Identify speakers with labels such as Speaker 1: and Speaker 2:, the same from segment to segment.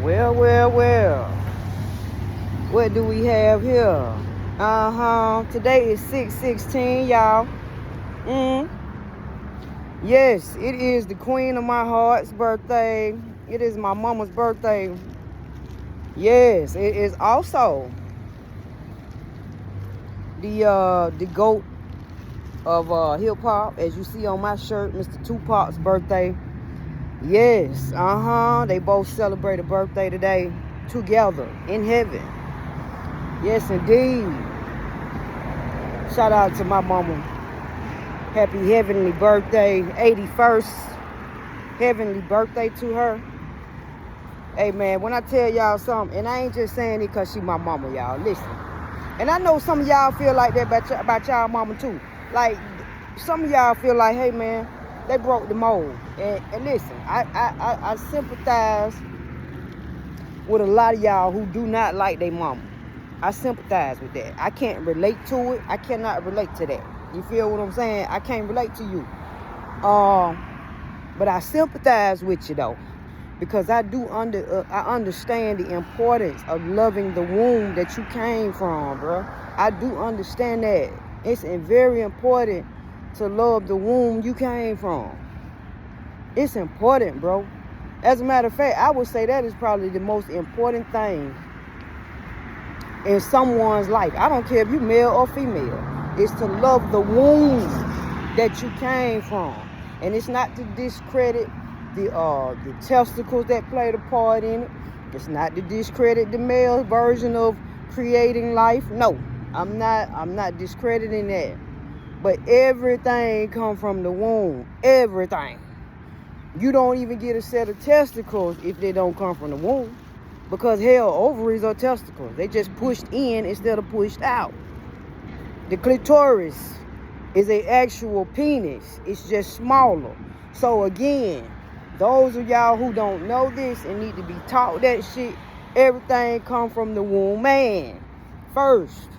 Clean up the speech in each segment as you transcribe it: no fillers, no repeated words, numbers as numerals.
Speaker 1: Well. What do we have here? Today is 6/16, y'all. Yes, it is the queen of my heart's birthday. It is my mama's birthday. Yes, it is also the GOAT of hip hop, as you see on my shirt, Mr. Tupac's birthday. Yes, they both celebrate a birthday today together in heaven. Yes, indeed. Shout out to my mama. Happy heavenly birthday, 81st heavenly birthday to her. Hey man, when I tell y'all something, and I ain't just saying it because she my mama, y'all. Listen. And I know some of y'all feel like that about y'all mama too. Like, some of y'all feel like, hey man, they broke the mold. And listen, I sympathize with a lot of y'all who do not like their mama. I sympathize with that. I can't relate to it. I cannot relate to that. You feel what I'm saying? I can't relate to you. But I sympathize with you though, because I understand the importance of loving the womb that you came from, bro. I do understand that. It's very important to love the womb you came from. It's important, bro. As a matter of fact, I would say that is probably the most important thing in someone's life. I don't care if you male or female. It's to love the womb that you came from. And it's not to discredit the testicles that played a part in it. It's not to discredit the male version of creating life. No, I'm not discrediting that. But everything comes from the womb. Everything. You don't even get a set of testicles if they don't come from the womb. Because hell, ovaries are testicles. They just pushed in instead of pushed out. The clitoris is an actual penis. It's just smaller. So again, those of y'all who don't know this and need to be taught that shit, everything come from the womb man first.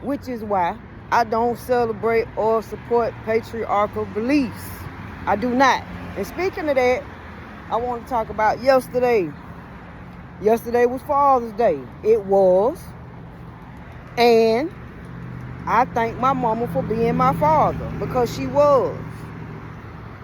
Speaker 1: Which is why I don't celebrate or support patriarchal beliefs. I do not. And speaking of that, I want to talk about yesterday. Yesterday was Father's Day. It was. And I thank my mama for being my father, because she was.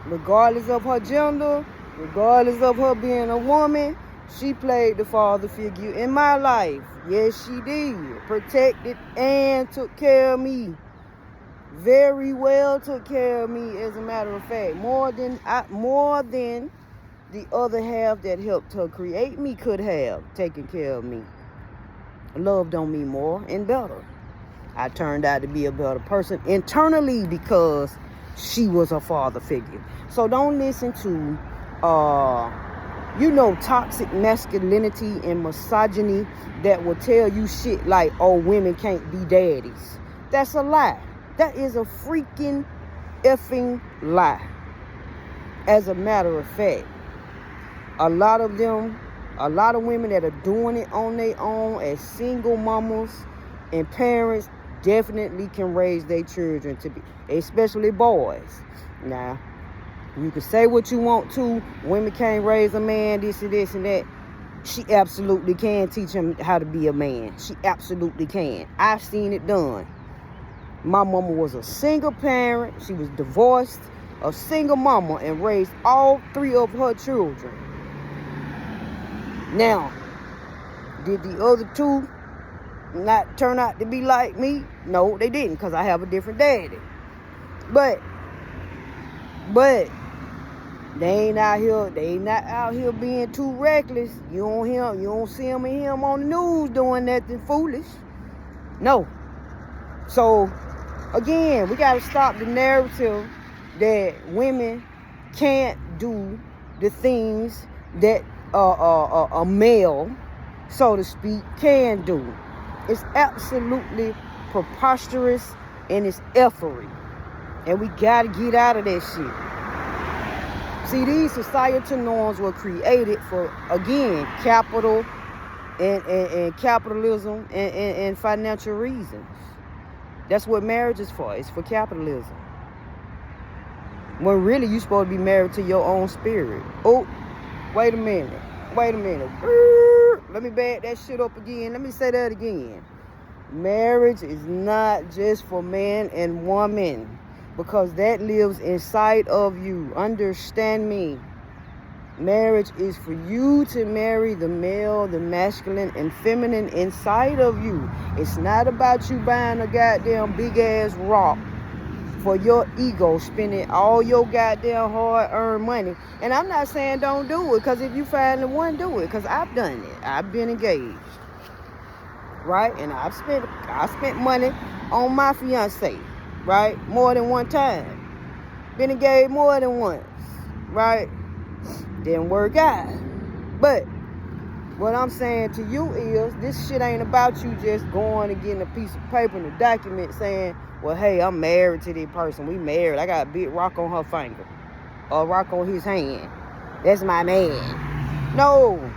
Speaker 1: Regardless of her gender, regardless of her being a woman, she played the father figure in my life. Yes, she did. Protected and took care of me. Very well took care of me, as a matter of fact. More than the other half that helped her create me could have taken care of me. Loved on me more and better. I turned out to be a better person internally because she was a father figure. So don't listen to, toxic masculinity and misogyny that will tell you shit like, oh, women can't be daddies. That's a lie. That is a freaking effing lie. As a matter of fact, a lot of women that are doing it on their own as single mamas and parents definitely can raise their children to be, especially boys. Now, you can say what you want to. Women can't raise a man, this and this and that. She absolutely can teach him how to be a man. She absolutely can. I've seen it done. My mama was a single parent. She was divorced, a single mama, and raised all 3 of her children. Now, did the other 2 not turn out to be like me? No, they didn't, because I have a different daddy. But they ain't not out here being too reckless. You don't see them and him on the news doing nothing foolish. No. So again, we gotta stop the narrative that women can't do the things that a male, so to speak, can do. It's absolutely preposterous and it's effery. And we gotta get out of that shit. See, these societal norms were created for, again, capital and capitalism and financial reasons. That's what marriage is for. It's for capitalism. When really you're supposed to be married to your own spirit. Oh, wait a minute. Wait a minute. Let me back that shit up again. Let me say that again. Marriage is not just for man and woman, because that lives inside of you. Understand me. Marriage is for you to marry the male, the masculine and feminine inside of you. It's not about you buying a goddamn big ass rock for your ego, spending all your goddamn hard-earned money. And I'm not saying don't do it, because if you find the one, do it, because I've done it. I've been engaged, right? And I spent money on my fiance, right? More than one time. Been engaged more than once, right? Didn't work out. But what I'm saying to you is, this shit ain't about you just going and getting a piece of paper and a document saying, well, hey, I'm married to this person. We married. I got a big rock on her finger. Or rock on his hand. That's my man. No.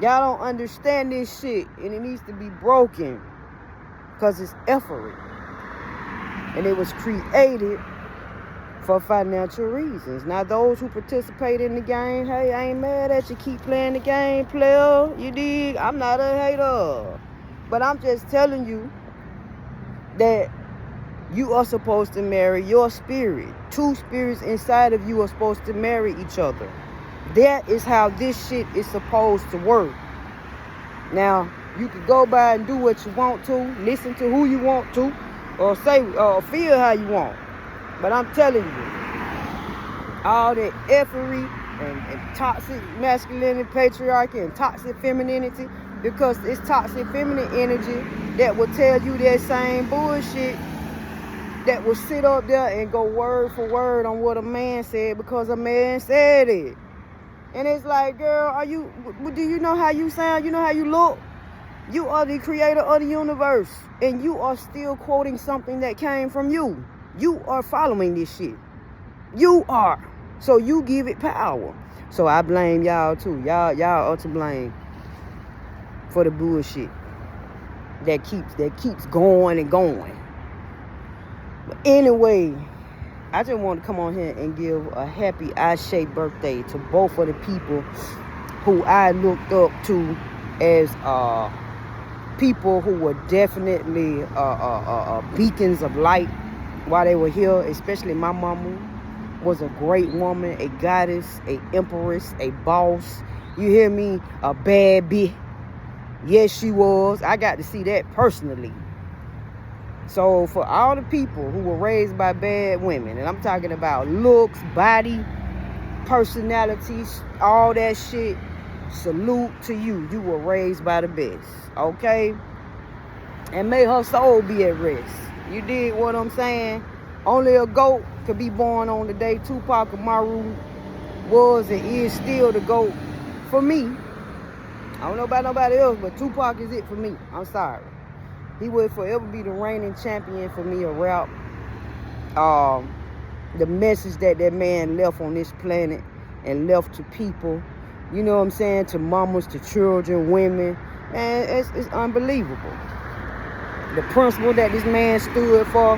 Speaker 1: Y'all don't understand this shit. And it needs to be broken. Because it's effort. And it was created for financial reasons. Now, those who participate in the game, hey, I ain't mad at you. Keep playing the game, player. You dig? I'm not a hater. But I'm just telling you that you are supposed to marry your spirit. Two spirits inside of you are supposed to marry each other. That is how this shit is supposed to work. Now, you can go by and do what you want to, listen to who you want to, or say, or feel how you want. But I'm telling you, all that effery and toxic masculinity, patriarchy, and toxic femininity, because it's toxic feminine energy that will tell you that same bullshit, that will sit up there and go word for word on what a man said because a man said it. And it's like, girl, do you know how you sound? You know how you look? You are the creator of the universe, and you are still quoting something that came from you. You are following this shit. You are. So you give it power. So I blame y'all too. Y'all are to blame for the bullshit that keeps going and going. But anyway, I just want to come on here and give a happy I-shaped birthday to both of the people who I looked up to as people who were definitely beacons of light while they were here. Especially my mama was a great woman, a goddess, a empress, a boss. You hear me? A bad bitch. Yes, she was. I got to see that personally. So for all the people who were raised by bad women, and I'm talking about looks, body, personalities, all that shit, salute to you. You were raised by the best, okay? And may her soul be at rest. You dig what I'm saying? Only a GOAT could be born on the day Tupac Amaru was and is still the GOAT for me. I don't know about nobody else, but Tupac is it for me. I'm sorry. He will forever be the reigning champion for me of rap. The message that man left on this planet and left to people, you know what I'm saying, to mamas, to children, women, and it's unbelievable. The principle that this man stood for.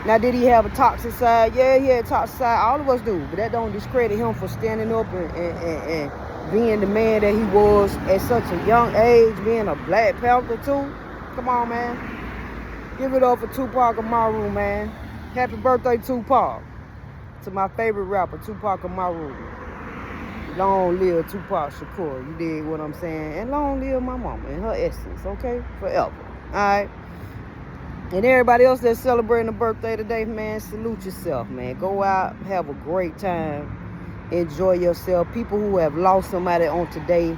Speaker 1: Now, did he have a toxic side? Yeah, he had a toxic side. All of us do, but that don't discredit him for standing up and being the man that he was at such a young age, being a Black Panther too. Come on, man. Give it up for Tupac Amaru, man. Happy birthday, Tupac. To my favorite rapper, Tupac Amaru. Long live Tupac Shakur. You dig what I'm saying? And long live my mama in her essence, okay? Forever. All right? And everybody else that's celebrating a birthday today, man, salute yourself, man. Go out, have a great time. Enjoy yourself. People who have lost somebody on today,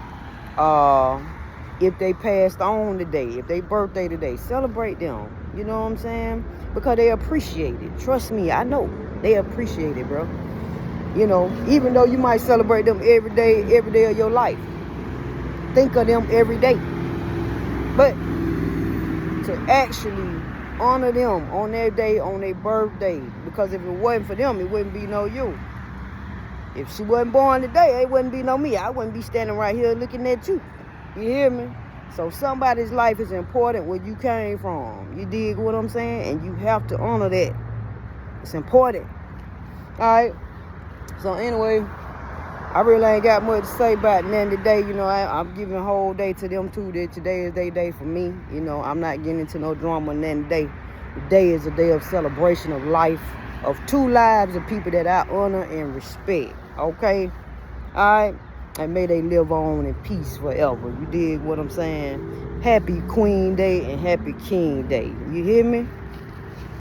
Speaker 1: if they passed on today, if they birthday today, celebrate them. You know what I'm saying? Because they appreciate it. Trust me, I know. They appreciate it, bro. You know, even though you might celebrate them every day of your life. Think of them every day. But to actually honor them on their day, on their birthday. Because if it wasn't for them, it wouldn't be no you. If she wasn't born today, it wouldn't be no me. I wouldn't be standing right here looking at you. You hear me? So somebody's life is important where you came from. You dig what I'm saying? And you have to honor that. It's important. All right? So anyway, I really ain't got much to say about nothing today. You know, I'm giving a whole day to them too. That today is their day for me. You know, I'm not getting into no drama nothing today. Today is a day of celebration of life, of 2 lives of people that I honor and respect. Okay? Alright? And may they live on in peace forever. You dig what I'm saying? Happy Queen Day and Happy King Day. You hear me?